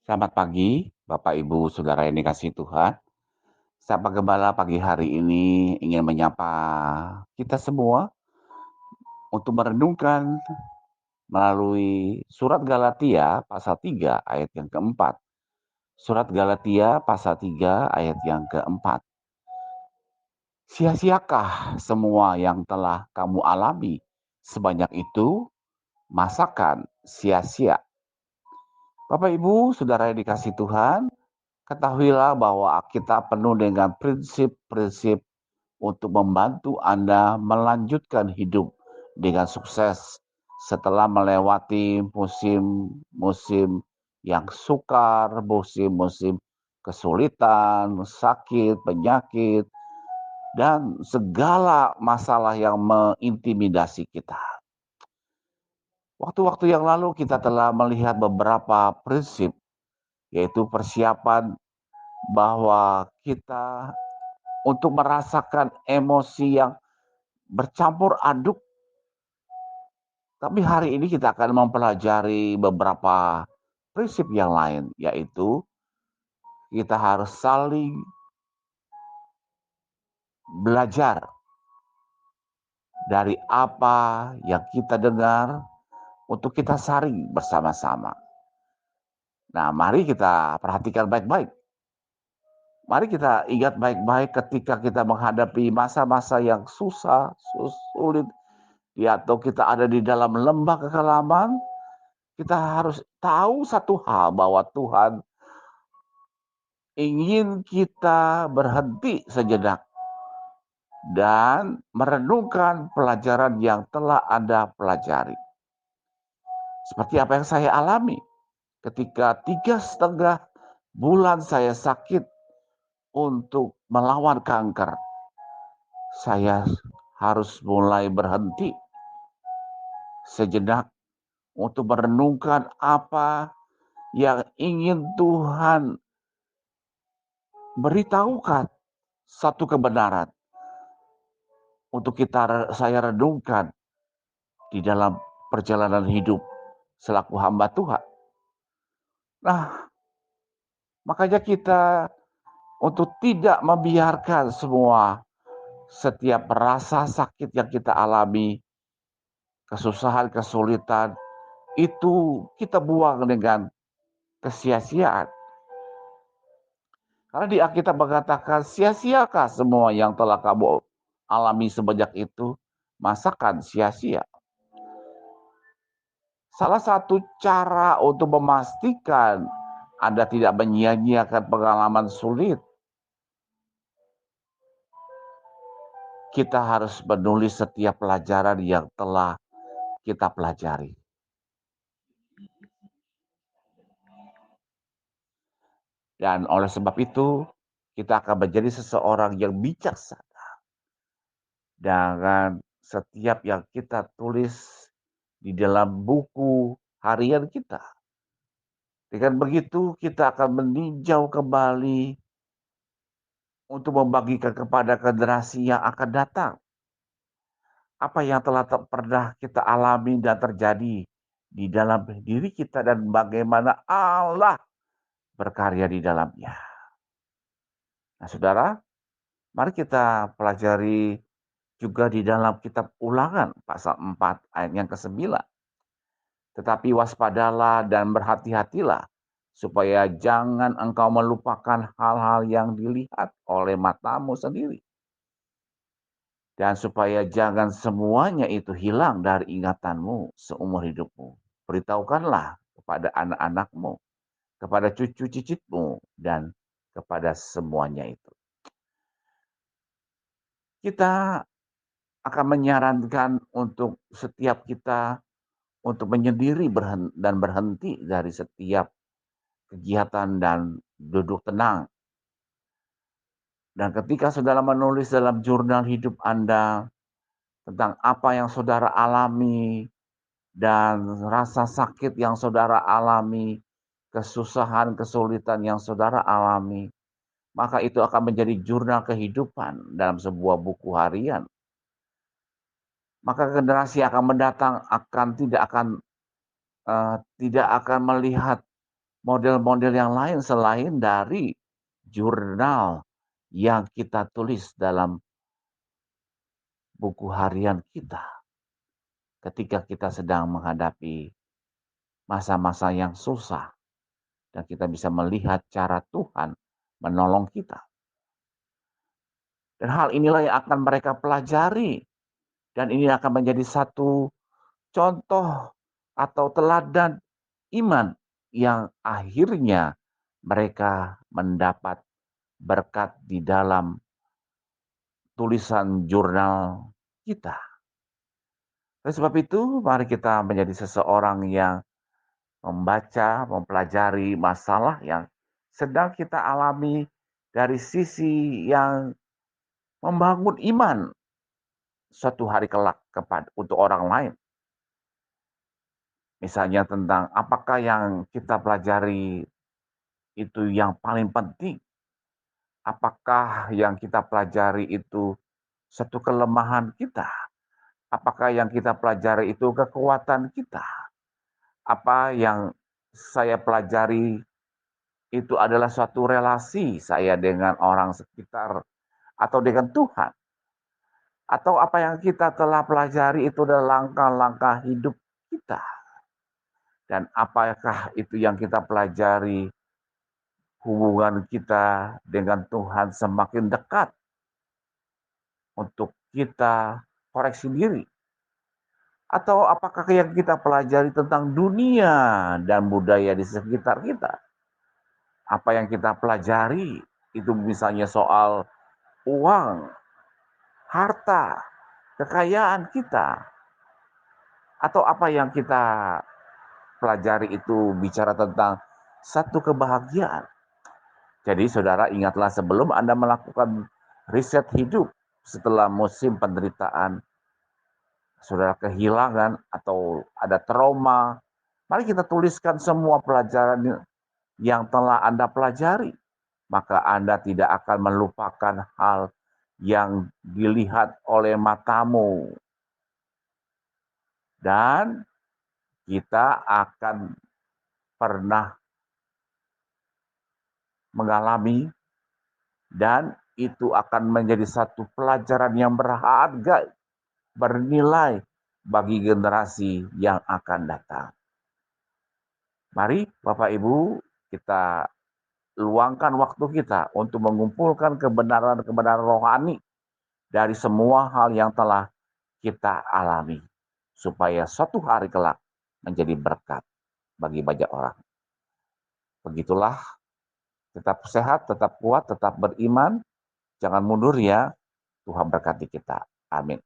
Selamat pagi, Bapak, Ibu, Saudara yang dikasihi Tuhan. Sapa Gembala pagi hari ini ingin menyapa kita semua untuk merenungkan melalui surat Galatia pasal 3 ayat yang keempat. Surat Galatia pasal 3 ayat yang keempat. Sia-siakah semua yang telah kamu alami sebanyak itu? Masakan sia-sia. Bapak, Ibu, Saudara yang dikasihi Tuhan, ketahuilah bahwa kita penuh dengan prinsip-prinsip untuk membantu Anda melanjutkan hidup dengan sukses setelah melewati musim-musim yang sukar, musim-musim kesulitan, sakit, penyakit, dan segala masalah yang mengintimidasi kita. Waktu-waktu yang lalu kita telah melihat beberapa prinsip, yaitu persiapan bahwa kita untuk merasakan emosi yang bercampur aduk. Tapi hari ini kita akan mempelajari beberapa prinsip yang lain, yaitu kita harus saling belajar dari apa yang kita dengar untuk kita saring bersama-sama. Nah, mari kita perhatikan baik-baik. Mari kita ingat baik-baik ketika kita menghadapi masa-masa yang susah, sulit, ya, atau kita ada di dalam lembah kekelaman, kita harus tahu satu hal bahwa Tuhan ingin kita berhenti sejenak dan merenungkan pelajaran yang telah Anda pelajari. Seperti apa yang saya alami ketika 3,5 bulan saya sakit untuk melawan kanker. Saya harus mulai berhenti sejenak untuk merenungkan apa yang ingin Tuhan beritahukan, satu kebenaran untuk saya renungkan di dalam perjalanan hidup selaku hamba Tuhan. Nah, makanya kita untuk tidak membiarkan setiap rasa sakit yang kita alami, kesusahan, kesulitan, itu kita buang dengan kesia-siaan. Karena di Alkitab mengatakan, sia-siakah semua yang telah kamu alami sebanyak itu? Masakan sia-sia. Salah satu cara untuk memastikan Anda tidak menyia-nyiakan pengalaman sulit, kita harus menulis setiap pelajaran yang telah kita pelajari. Dan oleh sebab itu, kita akan menjadi seseorang yang bijaksana dengan setiap yang kita tulis di dalam buku harian kita. Dengan begitu, kita akan meninjau kembali untuk membagikan kepada generasi yang akan datang apa yang telah pernah kita alami dan terjadi di dalam diri kita dan bagaimana Allah berkarya di dalamnya. Nah, saudara, mari kita pelajari juga di dalam kitab Ulangan pasal 4 ayat yang ke-9. Tetapi waspadalah dan berhati-hatilah supaya jangan engkau melupakan hal-hal yang dilihat oleh matamu sendiri. Dan supaya jangan semuanya itu hilang dari ingatanmu seumur hidupmu. Beritahukanlah kepada anak-anakmu, kepada cucu cicitmu, dan kepada semuanya itu. Kita akan menyarankan untuk setiap kita untuk menyendiri dan berhenti dari setiap kegiatan dan duduk tenang. Dan ketika saudara menulis dalam jurnal hidup Anda tentang apa yang saudara alami dan rasa sakit yang saudara alami, kesusahan, kesulitan yang saudara alami, maka itu akan menjadi jurnal kehidupan dalam sebuah buku harian. Maka generasi yang akan mendatang tidak akan melihat model-model yang lain selain dari jurnal yang kita tulis dalam buku harian kita ketika kita sedang menghadapi masa-masa yang susah dan kita bisa melihat cara Tuhan menolong kita. Dan hal inilah yang akan mereka pelajari dan ini akan menjadi satu contoh atau teladan iman yang akhirnya mereka mendapat berkat di dalam tulisan jurnal kita. Oleh sebab itu, mari kita menjadi seseorang yang membaca, mempelajari masalah yang sedang kita alami dari sisi yang membangun iman suatu hari kelak untuk orang lain. Misalnya tentang apakah yang kita pelajari itu yang paling penting. Apakah yang kita pelajari itu satu kelemahan kita? Apakah yang kita pelajari itu kekuatan kita? Apa yang saya pelajari itu adalah suatu relasi saya dengan orang sekitar atau dengan Tuhan? Atau apa yang kita telah pelajari itu adalah langkah-langkah hidup kita? Dan apakah itu yang kita pelajari hubungan kita dengan Tuhan semakin dekat untuk kita koreksi diri? Atau apakah yang kita pelajari tentang dunia dan budaya di sekitar kita? Apa yang kita pelajari itu misalnya soal uang, harta, kekayaan kita, atau apa yang kita pelajari itu bicara tentang satu kebahagiaan. Jadi saudara ingatlah sebelum Anda melakukan riset hidup setelah musim penderitaan, saudara kehilangan atau ada trauma, mari kita tuliskan semua pelajaran yang telah Anda pelajari. Maka Anda tidak akan melupakan hal yang dilihat oleh matamu. Dan kita akan pernah mengalami dan itu akan menjadi satu pelajaran yang berharga, bernilai bagi generasi yang akan datang. Mari Bapak Ibu kita luangkan waktu kita untuk mengumpulkan kebenaran-kebenaran rohani dari semua hal yang telah kita alami. Supaya suatu hari kelak menjadi berkat bagi banyak orang. Begitulah, tetap sehat, tetap kuat, tetap beriman. Jangan mundur ya, Tuhan berkati kita. Amin.